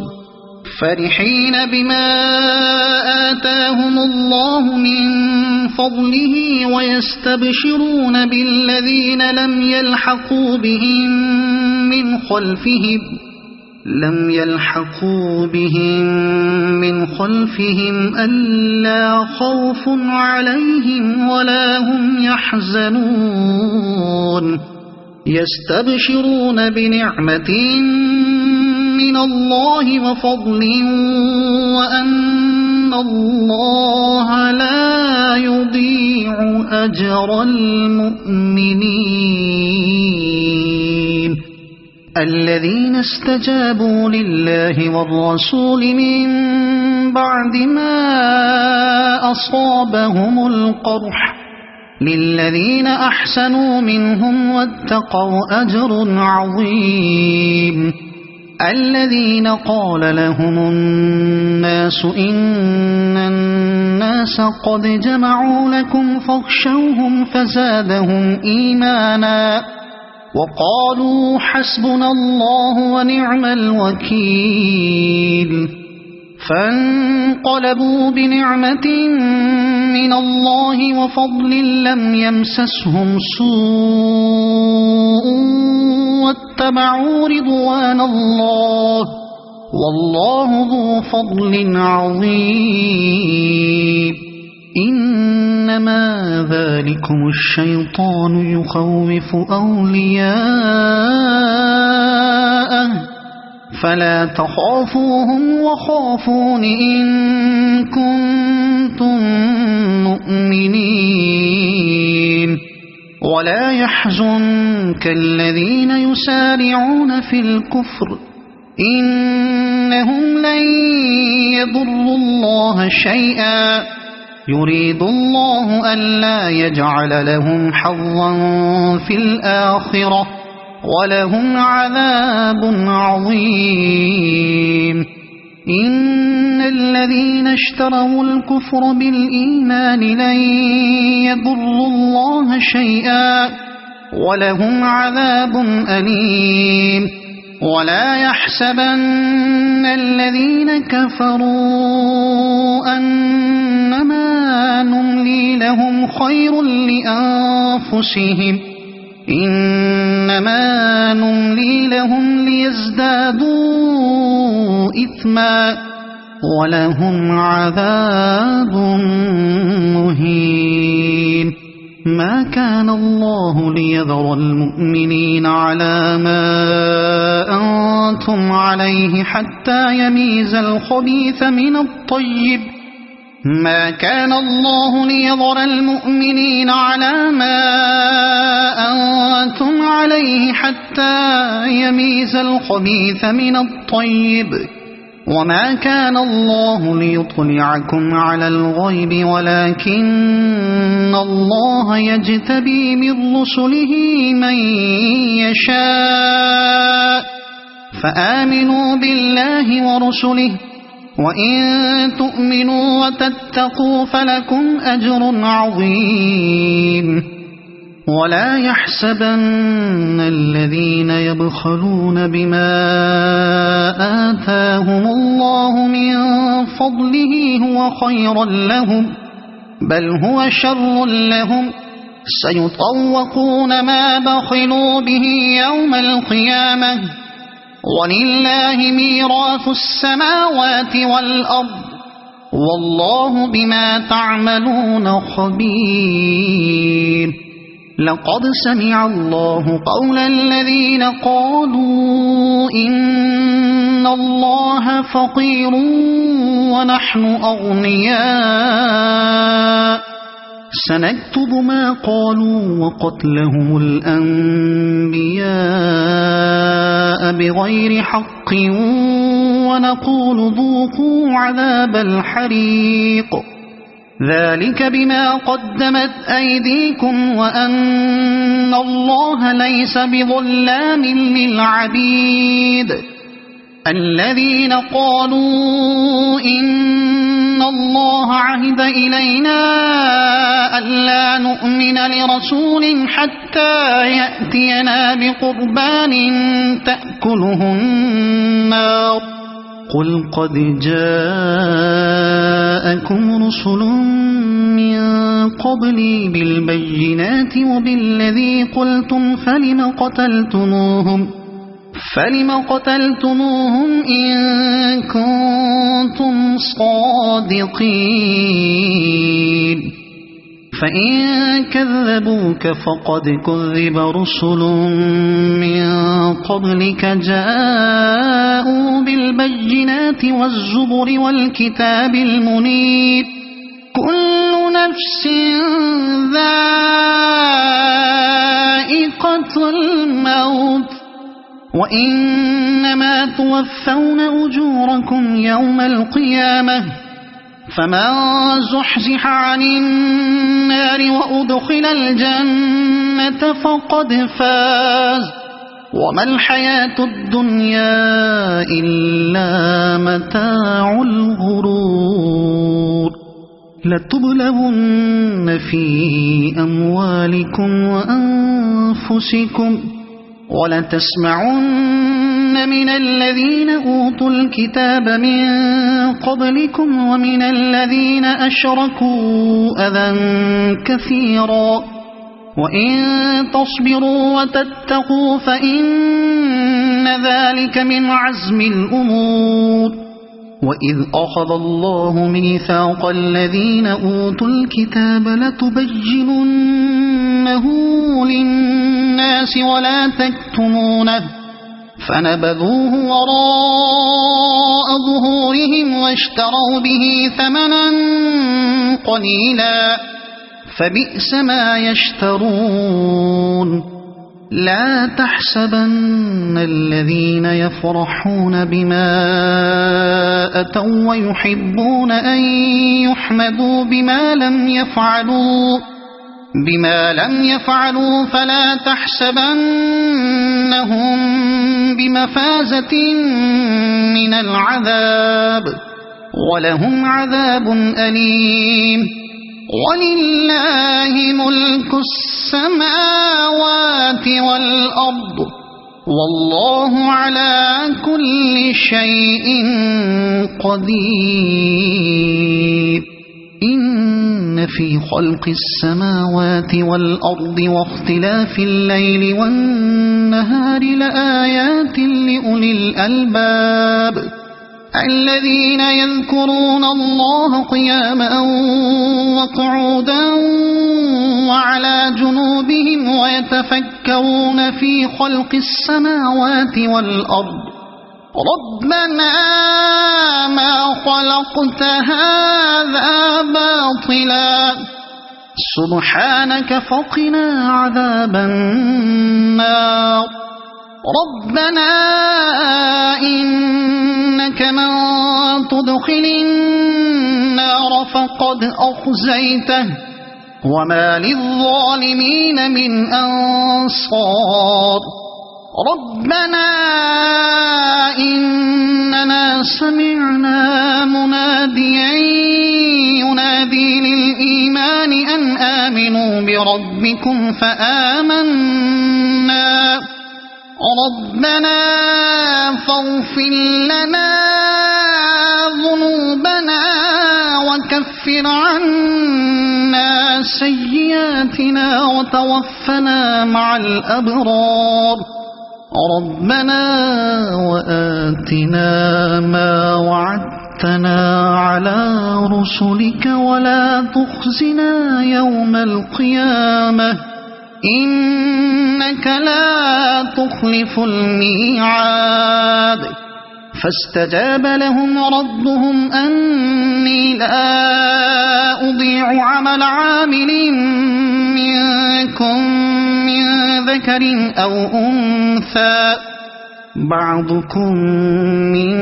فرحين بما آتاهم الله من فضله ويستبشرون بالذين لم يلحقوا بهم من خلفهم ألا خوف عليهم ولا هم يحزنون يستبشرون بنعمة من الله وفضل وأن الله لا يضيع أجر المؤمنين الذين استجابوا لله والرسول من بعد ما أصابهم القرح للذين أحسنوا منهم واتقوا أجر عظيم الذين قال لهم الناس إن الناس قد جمعوا لكم فاخشوهم فزادهم إيمانا وقالوا حسبنا الله ونعم الوكيل فانقلبوا بنعمة من الله وفضل لم يمسسهم سوء واتبعوا رضوان الله والله ذو فضل عظيم إنما ذلكم الشيطان يخوف أولياءه فلا تخافوهم وخافون إن كنتم مؤمنين ولا يحزنك الذين يسارعون في الكفر إنهم لن يضروا الله شيئا يريد الله ألا يجعل لهم حظا في الآخرة ولهم عذاب عظيم إن الذين اشتروا الكفر بالإيمان لن يضروا الله شيئا ولهم عذاب أليم ولا يحسبن الذين كفروا أنما نملي لهم خير لأنفسهم إنما نملي لهم ليزدادوا إثما ولهم عذاب مهين ما كان الله ليذر المؤمنين على ما أنتم عليه حتى يميز الخبيث من الطيب ما كان الله ليذر المؤمنين على ما أنتم عليه حتى يميز الخبيث من الطيب وما كان الله ليطلعكم على الغيب ولكن الله يجتبي من رسله من يشاء فآمنوا بالله ورسله وإن تؤمنوا وتتقوا فلكم أجر عظيم ولا يحسبن الذين يبخلون بما آتاهم الله من فضله هو خيرا لهم بل هو شر لهم سيطوقون ما بخلوا به يوم القيامة ولله ميراث السماوات والأرض والله بما تعملون خبير لقد سمع الله قول الذين قالوا إن الله فقير ونحن أغنياء سنكتب ما قالوا وقتلهم الأنبياء بغير حق ونقول ذوقوا عذاب الحريق ذلك بما قدمت أيديكم وأن الله ليس بظلام للعبيد الذين قالوا إن الله عهد إلينا ألا نؤمن لرسول حتى يأتينا بقربان تأكله النار قل قد جاءكم رسل من قبلي بالبينات وبالذي قلتم فلم قتلتموهم إن كنتم صادقين فإن كذبوك فقد كذب رسل من قبلك جاءوا بالبينات والزبر والكتاب المنير كل نفس ذائقة الموت وإنما توفون أجوركم يوم القيامة فمن زحزح عن النار وأدخل الجنة فقد فاز وما الحياة الدنيا إلا متاع الغرور لتبلغن في أموالكم وأنفسكم ولتسمعن من الذين أوتوا الكتاب من قبلكم ومن الذين أشركوا أذى كثيرا وإن تصبروا وتتقوا فإن ذلك من عزم الأمور وإذ أخذ الله ميثاق الذين أوتوا الكتاب لتبيننه للناس ولا تكتمونه فنبذوه وراء ظهورهم واشتروا به ثمنا قليلا فبئس ما يشترون لا تحسبن الذين يفرحون بما أتوا ويحبون أن يحمدوا بما لم يفعلوا فلا تحسبنهم بمفازة من العذاب ولهم عذاب أليم ولله ملك السماوات والأرض والله على كل شيء قدير إن في خلق السماوات والأرض واختلاف الليل والنهار لآيات لأولي الألباب الذين يذكرون الله قياما وقعودا وعلى جنوبهم ويتفكرون في خلق السماوات والأرض ربنا ما خلقت هذا باطلا سبحانك فقنا عذاب النار ربنا إنك من تدخل النار فقد أخزيته وما للظالمين من أنصار ربنا إننا سمعنا مناديا ينادي للإيمان أن آمنوا بربكم فآمنا ربنا فاغفر لنا ذنوبنا وكفر عنا سيئاتنا وتوفنا مع الأبرار ربنا وآتنا ما وعدتنا على رسلك ولا تخزنا يوم القيامة إنك لا تخلف الميعاد فاستجاب لهم ربهم أني لا أضيع عمل عامل منكم من ذكر أو أنثى بعضكم من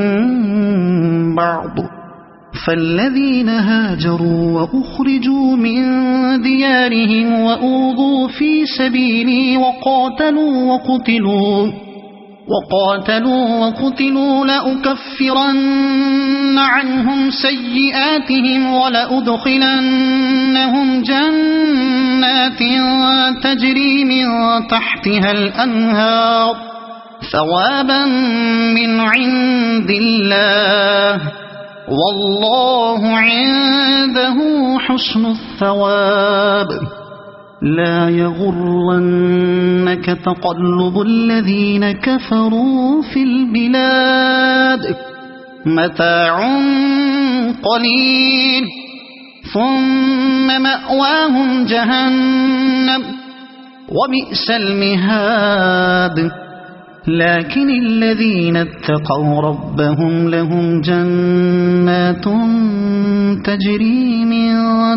بعض فالذين هاجروا وأخرجوا من ديارهم وأوذوا في سبيلي وقاتلوا وقاتلوا وقتلوا لأكفرن عنهم سيئاتهم ولأدخلنهم جنات تجري من تحتها الأنهار ثوابا من عند الله والله عنده حسن الثواب. لا يغرنك تقلب الذين كفروا في البلاد متاع قليل ثم مأواهم جهنم وبئس المهاد. لكن الذين اتقوا ربهم لهم جنات تجري من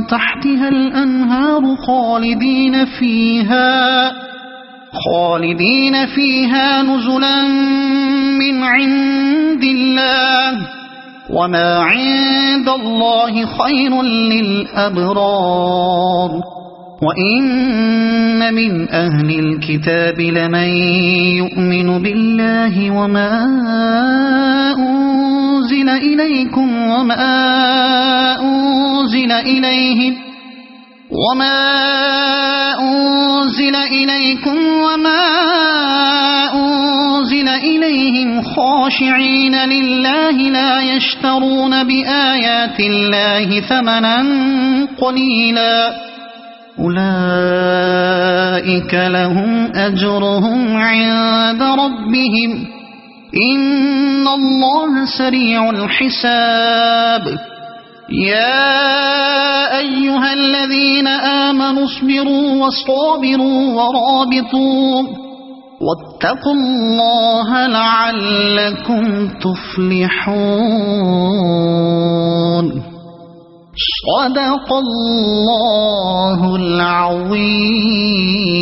تحتها الأنهار خالدين فيها نزلا من عند الله وما عند الله خير للأبرار. وإن من أهل الكتاب لمن يؤمن بالله وما أنزل إليكم وما أنزل إليهم خاشعين لله لا يشترون بآيات الله ثمنا قليلا أولئك لهم أجرهم عند ربهم إن الله سريع الحساب. يا أيها الذين آمنوا اصبروا وصابروا ورابطوا واتقوا الله لعلكم تفلحون. صدق الله العظيم.